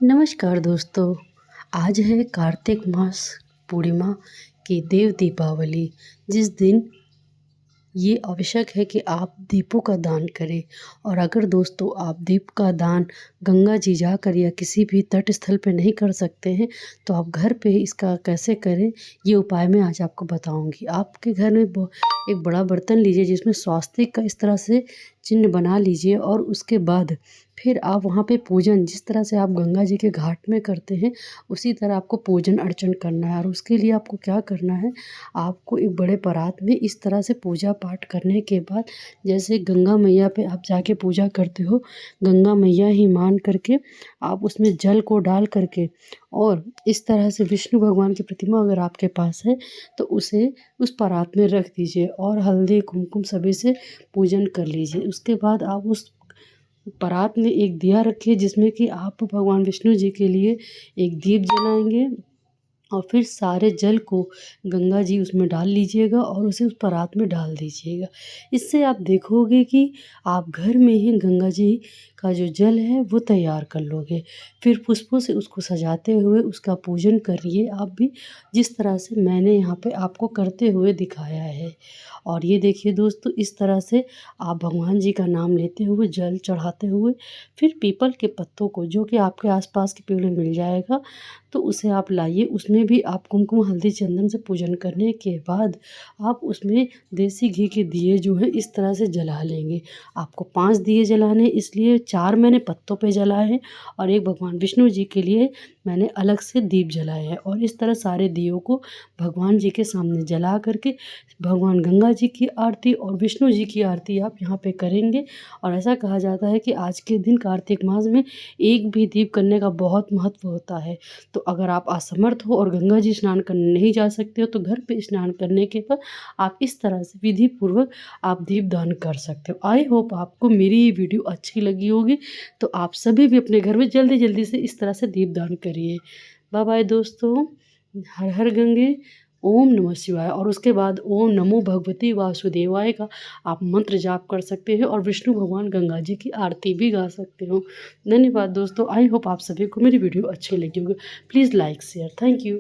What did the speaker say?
नमस्कार दोस्तों। आज है कार्तिक मास पूर्णिमा की देव दीपावली, जिस दिन ये आवश्यक है कि आप दीपों का दान करें। और अगर दोस्तों आप दीप का दान गंगा जी जाकर या किसी भी तट स्थल पे नहीं कर सकते हैं, तो आप घर पे इसका कैसे करें, ये उपाय मैं आज आपको बताऊंगी। आपके घर में एक बड़ा बर्तन लीजिए जिसमें स्वास्तिक का इस तरह से चिन्ह बना लीजिए, और उसके बाद फिर आप वहाँ पे पूजन, जिस तरह से आप गंगा जी के घाट में करते हैं उसी तरह आपको पूजन अर्चन करना है। और उसके लिए आपको क्या करना है, आपको एक बड़े परात में इस तरह से पूजा पाठ करने के बाद, जैसे गंगा मैया पे आप जाके पूजा करते हो, गंगा मैया ही मान करके आप उसमें जल को डाल करके, और इस तरह से विष्णु भगवान की प्रतिमा अगर आपके पास है तो उसे उस परात में रख दीजिए और हल्दी कुमकुम सभी से पूजन कर लीजिए। उसके बाद आप उस परात में एक दिया रखिए जिसमें कि आप भगवान विष्णु जी के लिए एक दीप जलाएंगे, और फिर सारे जल को गंगा जी उसमें डाल लीजिएगा और उसे उस परात में डाल दीजिएगा। इससे आप देखोगे कि आप घर में ही गंगा जी का जो जल है वो तैयार कर लोगे। फिर पुष्पों से उसको सजाते हुए उसका पूजन करिए आप भी, जिस तरह से मैंने यहाँ पे आपको करते हुए दिखाया है। और ये देखिए दोस्तों, इस तरह से आप भगवान जी का नाम लेते हुए जल चढ़ाते हुए फिर पीपल के पत्तों को, जो कि आपके आसपास के पेड़ में मिल जाएगा, तो उसे आप लाइए। उसमें भी आप कुमकुम हल्दी चंदन से पूजन करने के बाद आप उसमें देसी घी के दिए जो है इस तरह से जला लेंगे। आपको 5 दिए जलाने, इसलिए 4 मैंने पत्तों पे जलाए हैं और एक भगवान विष्णु जी के लिए मैंने अलग से दीप जलाए हैं। और इस तरह सारे दियों को भगवान जी के सामने जला करके भगवान गंगा जी की आरती और विष्णु जी की आरती आप यहाँ पे करेंगे। और ऐसा कहा जाता है कि आज के दिन कार्तिक मास में एक भी दीप करने का बहुत महत्व होता है। तो अगर आप असमर्थ हो और गंगा जी स्नान करने नहीं जा सकते हो, तो घर पे स्नान करने के बाद आप इस तरह से विधि पूर्वक आप दीप दान कर सकते हो। आई होप आपको मेरी ये वीडियो अच्छी लगी होगी। तो आप सभी भी अपने घर में जल्दी जल्दी से इस तरह से दीप दान करिए। बाय बाय दोस्तों। हर हर गंगे, ओम नमः शिवाय, और उसके बाद ओम नमो भगवती वासुदेवाय का आप मंत्र जाप कर सकते हैं और विष्णु भगवान गंगा जी की आरती भी गा सकते हो। धन्यवाद दोस्तों। आई होप आप सभी को मेरी वीडियो अच्छी लगी होगी। Please like share. Thank you.